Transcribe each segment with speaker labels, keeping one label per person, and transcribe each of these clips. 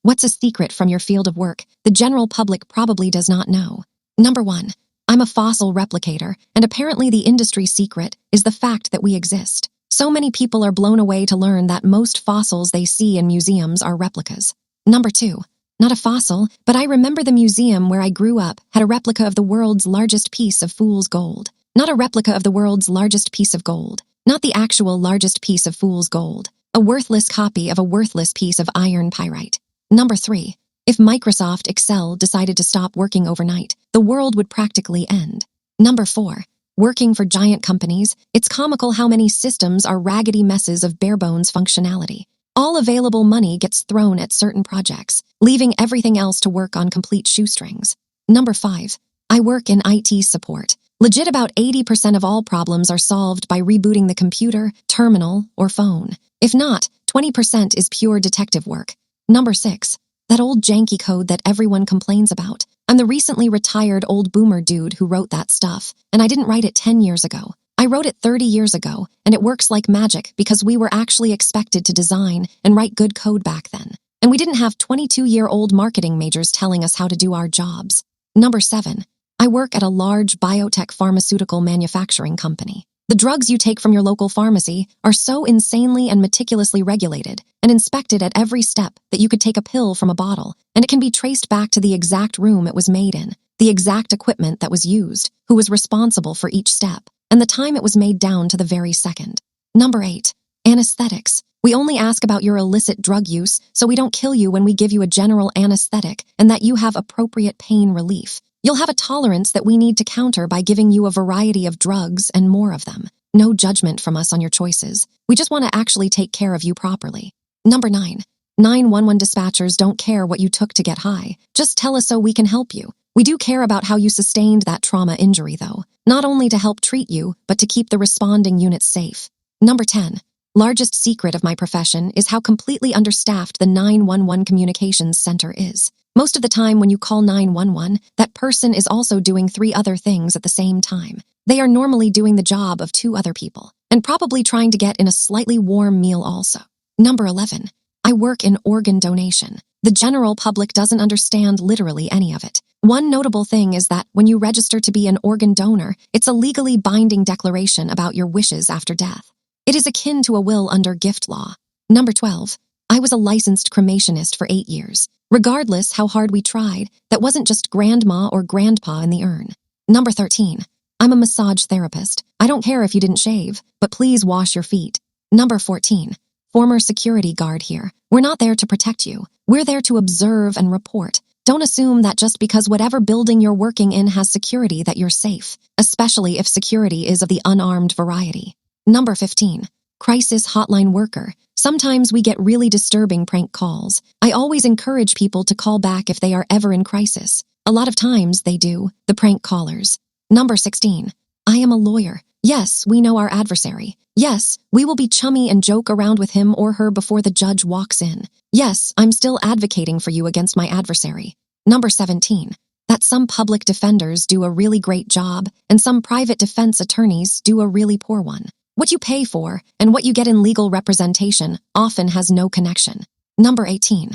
Speaker 1: What's a secret from your field of work the general public probably does not know? Number 1. I'm a fossil replicator, and apparently the industry secret is the fact that we exist. So many people are blown away to learn that most fossils they see in museums are replicas. Number 2. Not a fossil, but I remember the museum where I grew up had a replica of the world's largest piece of fool's gold. Not a replica of the world's largest piece of gold. Not the actual largest piece of fool's gold. A worthless copy of a worthless piece of iron pyrite. Number 3. If Microsoft Excel decided to stop working overnight, the world would practically end. Number 4. Working for giant companies, it's comical how many systems are raggedy messes of bare-bones functionality. All available money gets thrown at certain projects, leaving everything else to work on complete shoestrings. Number 5. I work in IT support. Legit about 80% of all problems are solved by rebooting the computer, terminal, or phone. If not, 20% is pure detective work. Number 6. That old janky code that everyone complains about. I'm the recently retired old boomer dude who wrote that stuff, and I didn't write it 10 years ago. I wrote it 30 years ago, and it works like magic because we were actually expected to design and write good code back then. And we didn't have 22-year-old marketing majors telling us how to do our jobs. Number 7. I work at a large biotech pharmaceutical manufacturing company. The drugs you take from your local pharmacy are so insanely and meticulously regulated and inspected at every step that you could take a pill from a bottle, and it can be traced back to the exact room it was made in, the exact equipment that was used, who was responsible for each step, and the time it was made down to the very second. Number 8. Anesthetics. We only ask about your illicit drug use so we don't kill you when we give you a general anesthetic and that you have appropriate pain relief. You'll have a tolerance that we need to counter by giving you a variety of drugs and more of them. No judgment from us on your choices. We just want to actually take care of you properly. Number 9. 911 dispatchers don't care what you took to get high. Just tell us so we can help you. We do care about how you sustained that trauma injury, though. Not only to help treat you, but to keep the responding units safe. Number 10. Largest secret of my profession is how completely understaffed the 911 communications center is. Most of the time when you call 911, that person is also doing 3 other things at the same time. They are normally doing the job of 2 other people, and probably trying to get in a slightly warm meal also. Number 11. I work in organ donation. The general public doesn't understand literally any of it. One notable thing is that when you register to be an organ donor, it's a legally binding declaration about your wishes after death. It is akin to a will under gift law. Number 12. I was a licensed cremationist for 8 years. Regardless how hard we tried, that wasn't just grandma or grandpa in the urn. Number 13. I'm a massage therapist. I don't care if you didn't shave, but please wash your feet. Number 14. Former security guard here. We're not there to protect you. We're there to observe and report. Don't assume that just because whatever building you're working in has security that you're safe, especially if security is of the unarmed variety. Number 15. Crisis hotline worker. Sometimes we get really disturbing prank calls. I always encourage people to call back if they are ever in crisis. A lot of times they do, the prank callers. Number 16. I am a lawyer. Yes, we know our adversary. Yes, we will be chummy and joke around with him or her before the judge walks in. Yes, I'm still advocating for you against my adversary. Number 17. That some public defenders do a really great job and some private defense attorneys do a really poor one. What you pay for and what you get in legal representation often has no connection. Number 18.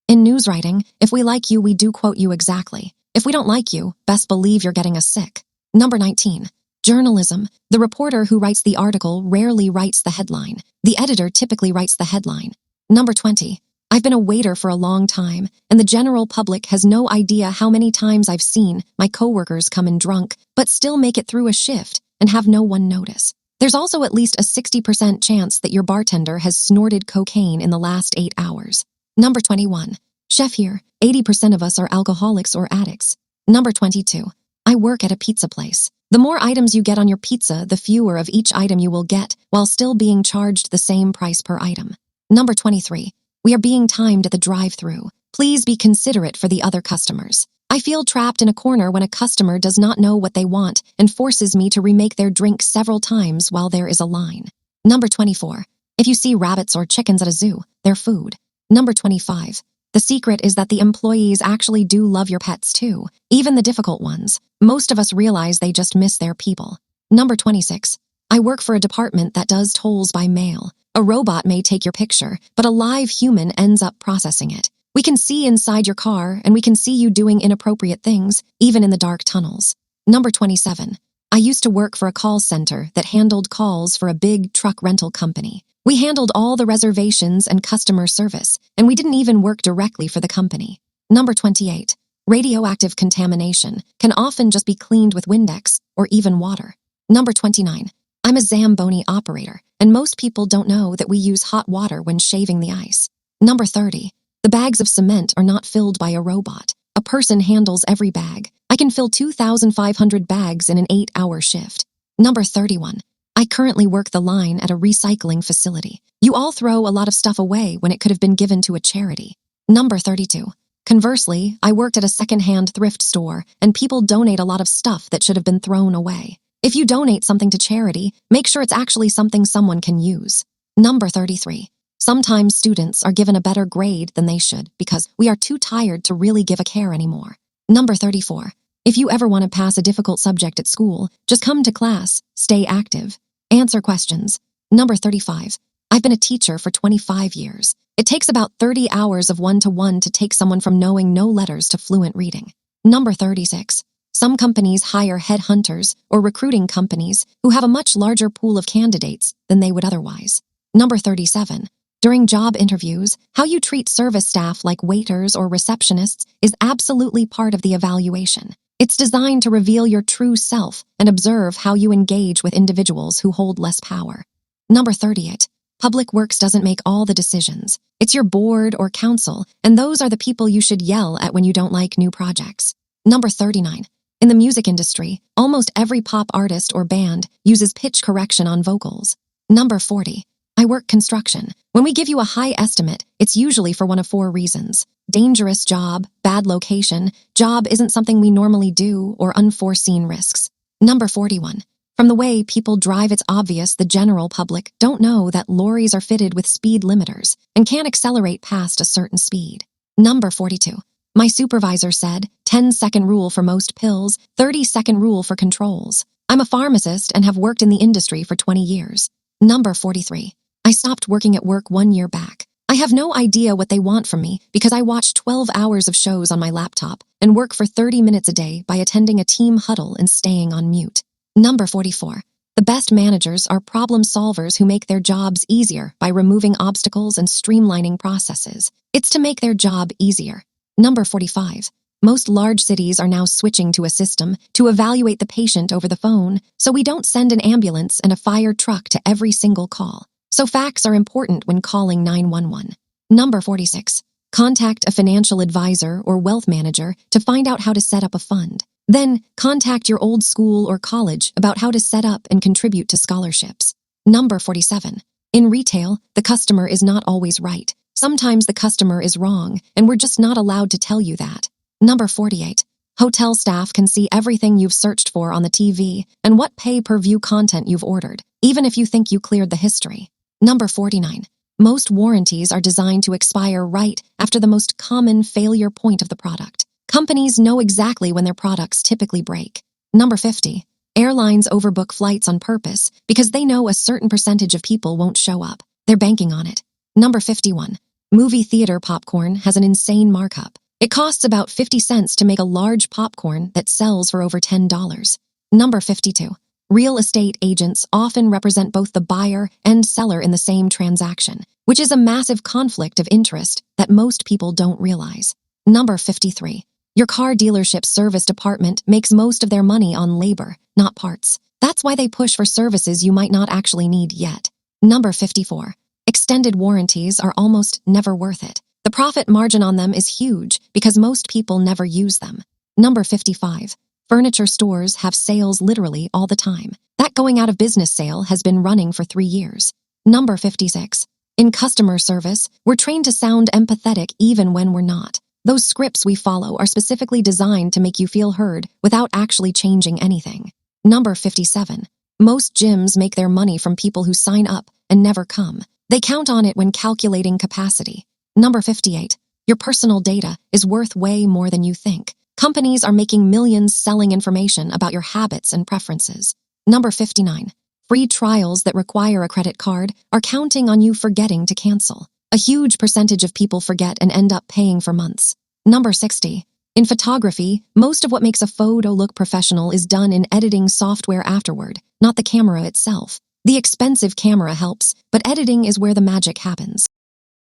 Speaker 1: In news writing, if we like you, we do quote you exactly. If we don't like you, best believe you're getting us sick. Number 19. Journalism. The reporter who writes the article rarely writes the headline. The editor typically writes the headline. Number 20. I've been a waiter for a long time, and the general public has no idea how many times I've seen my coworkers come in drunk, but still make it through a shift and have no one notice. There's also at least a 60% chance that your bartender has snorted cocaine in the last 8 hours. Number 21. Chef here. 80% of us are alcoholics or addicts. Number 22. I work at a pizza place. The more items you get on your pizza, the fewer of each item you will get, while still being charged the same price per item. Number 23. We are being timed at the drive-thru. Please be considerate for the other customers. I feel trapped in a corner when a customer does not know what they want and forces me to remake their drink several times while there is a line. Number 24. If you see rabbits or chickens at a zoo, they're food. Number 25. The secret is that the employees actually do love your pets too, even the difficult ones. Most of us realize they just miss their people. Number 26. I work for a department that does tolls by mail. A robot may take your picture, but a live human ends up processing it. We can see inside your car, and we can see you doing inappropriate things, even in the dark tunnels. Number 27. I used to work for a call center that handled calls for a big truck rental company. We handled all the reservations and customer service, and we didn't even work directly for the company. Number 28. Radioactive contamination can often just be cleaned with Windex or even water. Number 29. I'm a Zamboni operator, and most people don't know that we use hot water when shaving the ice. Number 30. The bags of cement are not filled by a robot. A person handles every bag. I can fill 2,500 bags in an 8-hour shift. Number 31. I currently work the line at a recycling facility. You all throw a lot of stuff away when it could have been given to a charity. Number 32. Conversely, I worked at a secondhand thrift store, and people donate a lot of stuff that should have been thrown away. If you donate something to charity, make sure it's actually something someone can use. Number 33. Sometimes students are given a better grade than they should because we are too tired to really give a care anymore. Number 34. If you ever want to pass a difficult subject at school, just come to class, stay active, answer questions. Number 35. I've been a teacher for 25 years. It takes about 30 hours of one-to-one to take someone from knowing no letters to fluent reading. Number 36. Some companies hire headhunters or recruiting companies who have a much larger pool of candidates than they would otherwise. Number 37. During job interviews, how you treat service staff like waiters or receptionists is absolutely part of the evaluation. It's designed to reveal your true self and observe how you engage with individuals who hold less power. Number 38. Public Works doesn't make all the decisions. It's your board or council, and those are the people you should yell at when you don't like new projects. Number 39. In the music industry, almost every pop artist or band uses pitch correction on vocals. Number 40. I work construction. When we give you a high estimate, it's usually for one of 4 reasons. Dangerous job, bad location, job isn't something we normally do, or unforeseen risks. Number 41. From the way people drive, it's obvious the general public don't know that lorries are fitted with speed limiters and can't accelerate past a certain speed. Number 42. My supervisor said, 10-second rule for most pills, 30-second rule for controls. I'm a pharmacist and have worked in the industry for 20 years. Number 43. I stopped working at work 1 year back. I have no idea what they want from me because I watch 12 hours of shows on my laptop and work for 30 minutes a day by attending a team huddle and staying on mute. Number 44. The best managers are problem solvers who make their jobs easier by removing obstacles and streamlining processes. It's to make their job easier. Number 45. Most large cities are now switching to a system to evaluate the patient over the phone, so we don't send an ambulance and a fire truck to every single call. So facts are important when calling 911. Number 46. Contact a financial advisor or wealth manager to find out how to set up a fund. Then, contact your old school or college about how to set up and contribute to scholarships. Number 47. In retail, the customer is not always right. Sometimes the customer is wrong, and we're just not allowed to tell you that. Number 48. Hotel staff can see everything you've searched for on the TV and what pay-per-view content you've ordered, even if you think you cleared the history. Number 49. Most warranties are designed to expire right after the most common failure point of the product. Companies know exactly when their products typically break. Number 50. Airlines overbook flights on purpose because they know a certain percentage of people won't show up. They're banking on it. Number 51. Movie theater popcorn has an insane markup. It costs about 50 cents to make a large popcorn that sells for over $10. Number 52. Real estate agents often represent both the buyer and seller in the same transaction, which is a massive conflict of interest that most people don't realize. Number 53. Your car dealership service department makes most of their money on labor, not parts. That's why they push for services you might not actually need yet. Number 54. Extended warranties are almost never worth it. The profit margin on them is huge because most people never use them. Number 55. Furniture stores have sales literally all the time. That going out of business sale has been running for 3 years. Number 56. In customer service, we're trained to sound empathetic even when we're not. Those scripts we follow are specifically designed to make you feel heard without actually changing anything. Number 57. Most gyms make their money from people who sign up and never come. They count on it when calculating capacity. Number 58. Your personal data is worth way more than you think. Companies are making millions selling information about your habits and preferences. Number 59. Free trials that require a credit card are counting on you forgetting to cancel. A huge percentage of people forget and end up paying for months. Number 60. In photography, most of what makes a photo look professional is done in editing software afterward, not the camera itself. The expensive camera helps, but editing is where the magic happens.